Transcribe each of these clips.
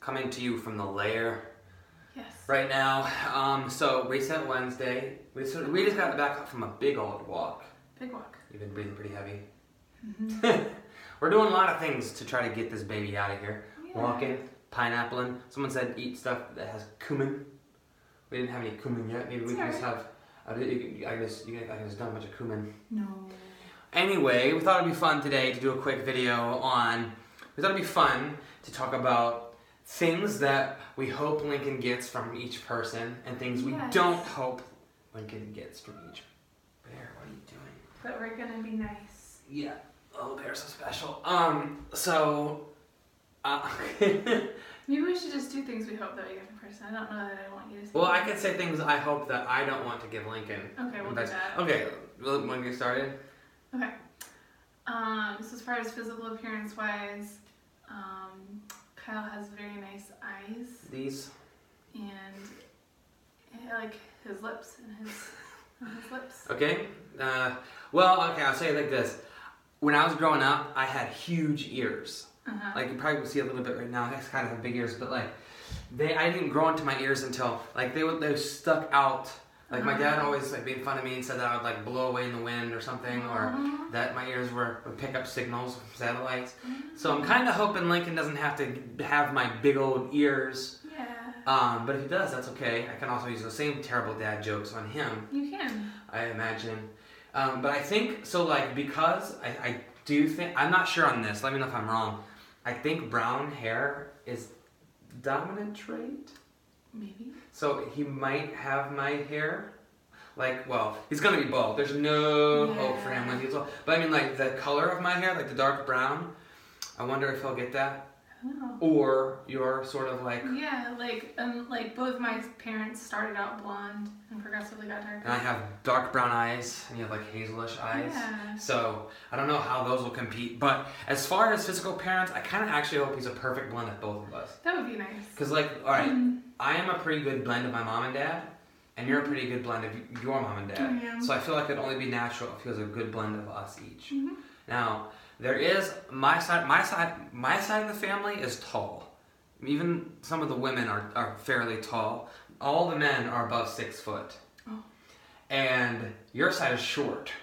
coming to you from the lair. Yes. Right now. So Reset Wednesday. We just got back from a big old walk. Big walk. You've been breathing pretty heavy. Mm-hmm. We're doing a lot of things to try to get this baby out of here. Yeah. Walking, pineappling. Someone said eat stuff that has cumin. We didn't have any cumin yet. Maybe we can just have. I guess done a bunch of cumin. No. Anyway, we thought it'd be fun today to do a quick video on. We thought it'd be fun to talk about things that we hope Lincoln gets from each person, and things we don't hope Lincoln gets from each. Bear, what are you doing? But we're gonna be nice. Yeah. Oh, Bear's so special. Maybe we should just do things we hope that we get from person. I don't know that I want you to say. Well, I could say things I hope that I don't want to give Lincoln. Okay, we'll do that. Okay, want to get started? Okay. So as far as physical appearance wise, Kyle has very nice eyes. These? And I like his lips and his lips. Okay. I'll say it like this. When I was growing up, I had huge ears. Uh-huh. Like you probably can see a little bit right now. I kind of have big ears, but like I didn't grow into my ears until like they stuck out. Like my dad always like made fun of me and said that I would like blow away in the wind or something, or that my ears would pick up signals from satellites. So I'm kind of hoping Lincoln doesn't have to have my big old ears. Yeah. But if he does, that's okay. I can also use the same terrible dad jokes on him. You can. I imagine. But I think so. Like because I do think I'm not sure on this. Let me know if I'm wrong. I think brown hair is dominant trait. Maybe. So he might have my hair. Like, well, he's gonna be bald. There's no hope for him when he's bald. But I mean, like the color of my hair, like the dark brown. I wonder if he'll get that. I don't know. Or you're sort of like. Yeah, like both my parents started out blonde and progressively got darker. And I have dark brown eyes, and you have like hazelish eyes. Yeah. So I don't know how those will compete. But as far as physical appearance, I kind of actually hope he's a perfect blend of both of us. That would be nice. Because like, all right, I am a pretty good blend of my mom and dad, and you're a pretty good blend of your mom and dad. Yeah. So I feel like it'd only be natural if he was a good blend of us each. Mm-hmm. Now there is my side of the family is tall. Even some of the women are fairly tall. All the men are above 6 foot. Oh. And your side is short.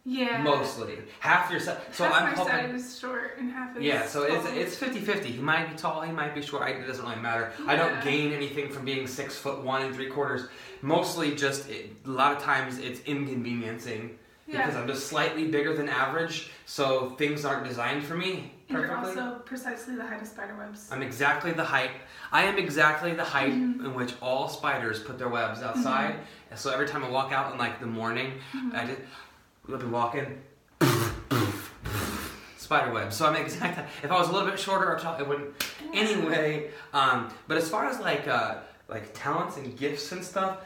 Yeah. Mostly. Half your side. So half I'm my hoping. side is short and half is Yeah, so tall. it's 50-50. He might be tall, he might be short. It doesn't really matter. Yeah. I don't gain anything from being 6'1 3/4. Mostly just a lot of times it's inconveniencing. Yeah. Because I'm just slightly bigger than average, so things aren't designed for me perfectly. And you're also precisely the height of spider webs. I'm exactly the height. I am exactly the height in which all spiders put their webs outside. And so every time I walk out in like the morning, I'll be walking, spider web. So I'm exactly. If I was a little bit shorter or tall, it wouldn't. Anyway, but as far as like talents and gifts and stuff,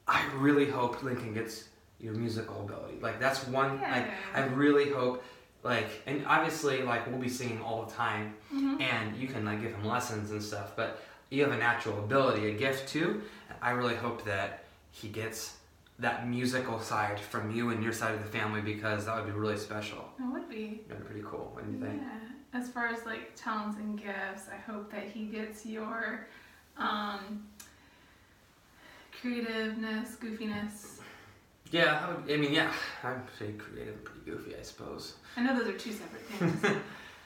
I really hope Lincoln gets your musical ability. Like that's one. Yeah. Like I really hope. Like, and obviously, like, we'll be singing all the time, and you can, like, give him lessons and stuff, but you have a natural ability, a gift, too. I really hope that he gets that musical side from you and your side of the family, because that would be really special. It would be. That'd be pretty cool, wouldn't you think? Yeah. As far as, like, talents and gifts, I hope that he gets your creativeness, goofiness. Yeah, I'm pretty creative and pretty goofy, I suppose. I know those are two separate things.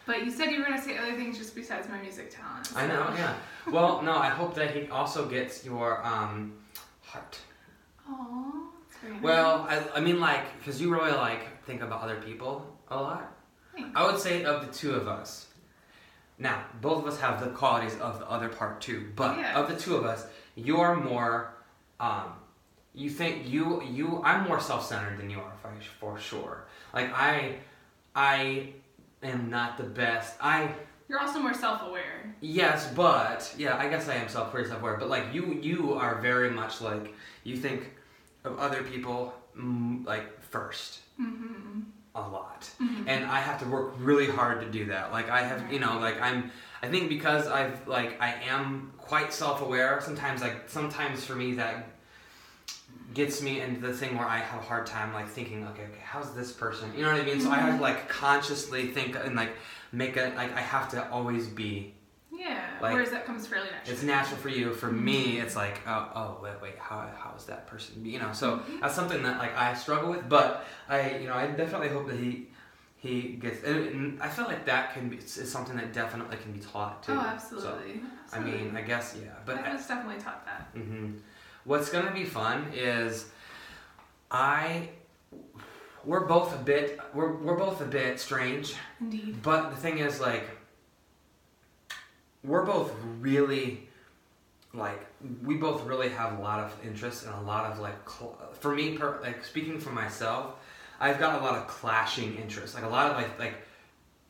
But you said you were going to say other things just besides my music talent. So. I know, yeah. Well, no, I hope that he also gets your heart. Aww, that's very nice. Well, I mean, like, because you really, like, think about other people a lot. Thanks. I would say of the two of us. Now, both of us have the qualities of the other part, too. But of the two of us, you're more... You think I'm more self-centered than you are, for sure. Like I am not the best. You're also more self-aware. Yes, but yeah, I guess I am self-aware. But like you are very much like you think of other people like first. Mm-hmm. A lot. Mm-hmm. And I have to work really hard to do that. Like I have, I think because I am quite self-aware. Sometimes for me that gets me into the thing where I have a hard time like thinking, okay, how's this person? You know what I mean? So I have to like consciously think and like make I have to always be Like, whereas that comes fairly naturally. It's natural for you. For me, it's like, wait, how is that person? You know, so that's something that like I struggle with. But I definitely hope that he gets. And I feel like that is something that definitely can be taught too. Oh, absolutely. So, I mean, I guess but I was definitely taught that. Mm-hmm. What's gonna be fun is we're both a bit strange. Indeed. But the thing is, like, we're both really, like, we both really have a lot of interests and a lot of, like, for me, like, speaking for myself, I've got a lot of clashing interests. Like, a lot of, like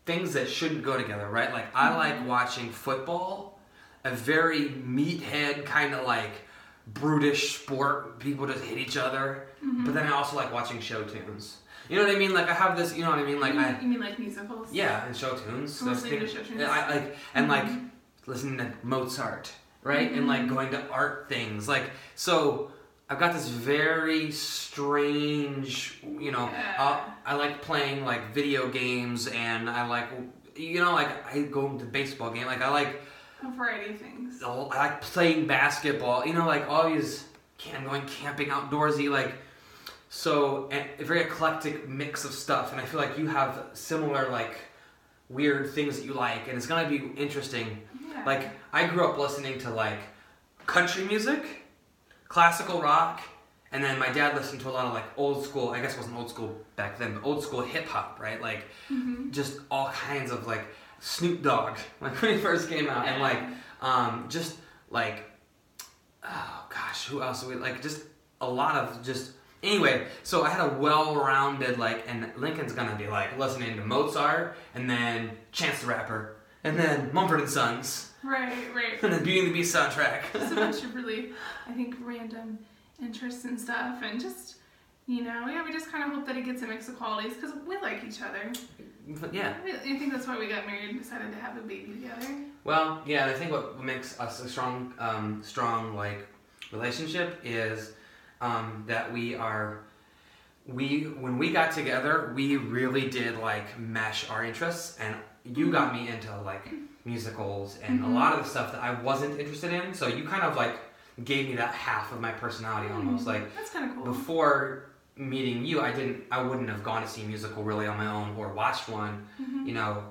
things that shouldn't go together, right? Like, I like watching football, a very meathead kind of, like, brutish sport. People just hit each other. Mm-hmm. But then I also like watching show tunes. You know what I mean? Like I have this, you know what I mean? Like you mean like musicals? Yeah, and show tunes. Listening to show tunes. I like and like listening to Mozart, right? And like going to art things. Like so, I've got this very strange, you know. I like playing like video games, and I like, you know, like I go to baseball game. Like I like a variety of things. I like playing basketball. You know, like all these. I'm going camping outdoorsy, like. So, a very eclectic mix of stuff, and I feel like you have similar, like, weird things that you like, and it's gonna be interesting. Yeah. Like, I grew up listening to, like, country music, classical rock, and then my dad listened to a lot of, like, old school, I guess it wasn't old school back then, but old school hip-hop, right? Like, just all kinds of, like, Snoop Dogg, like, when he first came out, and, like, just, like, oh, gosh, who else? Like, just a lot of just... Anyway, so I had a well-rounded, like, and Lincoln's gonna be, like, listening to Mozart, and then Chance the Rapper, and then Mumford & Sons. Right. And then Beauty and the Beast soundtrack. Just a bunch of really, I think, random interests and stuff, and just, you know, yeah, we just kind of hope that it gets a mix of qualities, because we like each other. Yeah. I think that's why we got married and decided to have a baby together. Well, yeah, I think what makes us a strong, like, relationship is... that when we got together, we really did like mesh our interests, and you got me into like musicals and a lot of the stuff that I wasn't interested in. So you kind of like gave me that half of my personality almost. Like that's kind of cool. Before meeting you, I wouldn't have gone to see a musical really on my own or watched one, you know.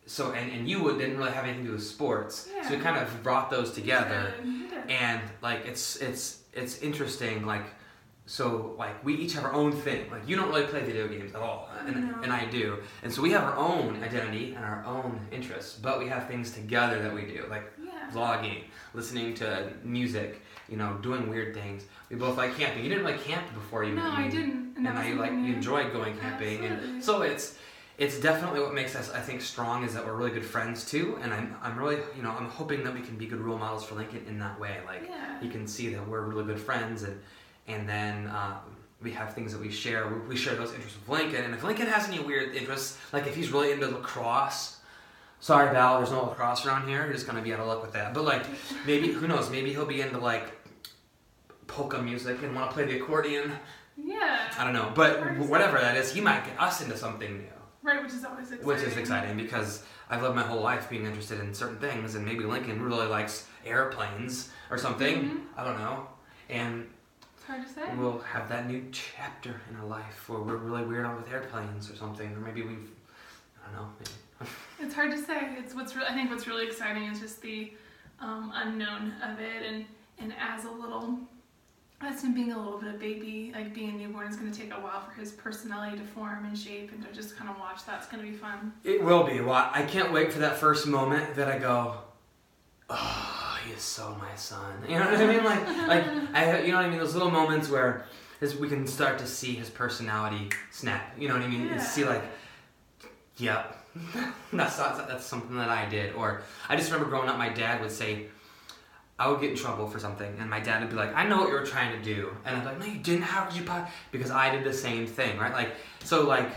So and you didn't really have anything to do with sports, so we kind of brought those together, and like it's interesting, like, so, like, we each have our own thing. Like, you don't really play video games at all, and I do. And so we have our own identity and our own interests, but we have things together that we do, like vlogging, listening to music, you know, doing weird things. We both like camping. You didn't like camp before you met me. No, I didn't. And now you enjoy going camping. Absolutely. And so it's definitely what makes us, I think, strong, is that we're really good friends too, and I'm really, you know, I'm hoping that we can be good role models for Lincoln in that way. Like, he can see that we're really good friends, and then we have things that we share. We share those interests with Lincoln, and if Lincoln has any weird interests, like if he's really into lacrosse, sorry Val, there's no lacrosse around here, you're just gonna be out of luck with that. But like, maybe, who knows, maybe he'll be into like polka music and want to play the accordion. Yeah. I don't know, but whatever that is, he might get us into something new. Right, which is always exciting. Which is exciting, because I've lived my whole life being interested in certain things, and maybe Lincoln really likes airplanes or something. I don't know. And it's hard to say. We'll have that new chapter in our life where we're really weird on with airplanes or something, or maybe I don't know. Maybe. It's hard to say. I think what's really exciting is just the unknown of it, and as him being a little bit of baby, like being a newborn, is going to take a while for his personality to form and shape, and to just kind of watch that's going to be fun. It will be. Well, I can't wait for that first moment that I go, oh, he is so my son. You know what I mean? You know what I mean? Those little moments where we can start to see his personality snap. You know what I mean? And see like, yeah, that's something that I did. Or I just remember growing up, my dad would say, I would get in trouble for something, and my dad would be like, I know what you were trying to do. And I'd be like, no, you didn't. How could you? Because I did the same thing, right? Like, so, like,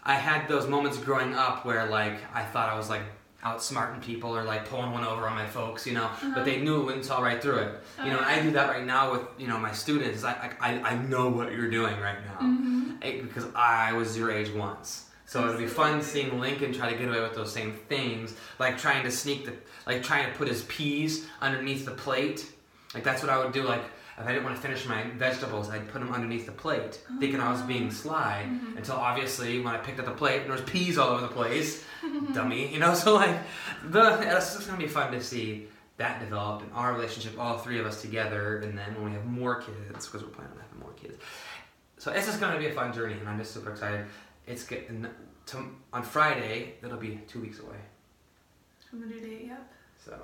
I had those moments growing up where, like, I thought I was, like, outsmarting people or, like, pulling one over on my folks, you know, but they knew it wouldn't saw right through it. You know, and I do that right now with, you know, my students. I know what you're doing right now because I was your age once. So it'll be fun seeing Lincoln try to get away with those same things, like trying to put his peas underneath the plate. Like that's what I would do. Like if I didn't want to finish my vegetables, I'd put them underneath the plate, thinking I was being sly. Until obviously when I picked up the plate, there was peas all over the place. Dummy, you know. So like, it's just gonna be fun to see that develop in our relationship, all three of us together, and then when we have more kids, because we're planning on having more kids. So it's just gonna be a fun journey, and I'm just super excited. It's getting on Friday. It'll be 2 weeks away. From the due date, yep. So,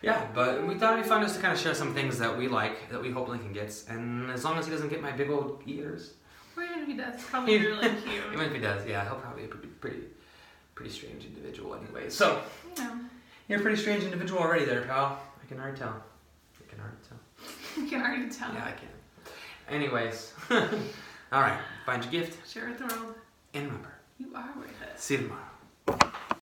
yeah, but we thought it'd be fun just to kind of share some things that we like, that we hope Lincoln gets, and as long as he doesn't get my big old ears. Or even if he does, probably really cute. Even if he does, yeah, he'll probably be a pretty strange individual anyway. So, yeah. You're a pretty strange individual already there, pal. I can already tell. You can already tell. Yeah, I can. Anyways, all right, find your gift. Share with the world. And remember, you are worth it. See you tomorrow.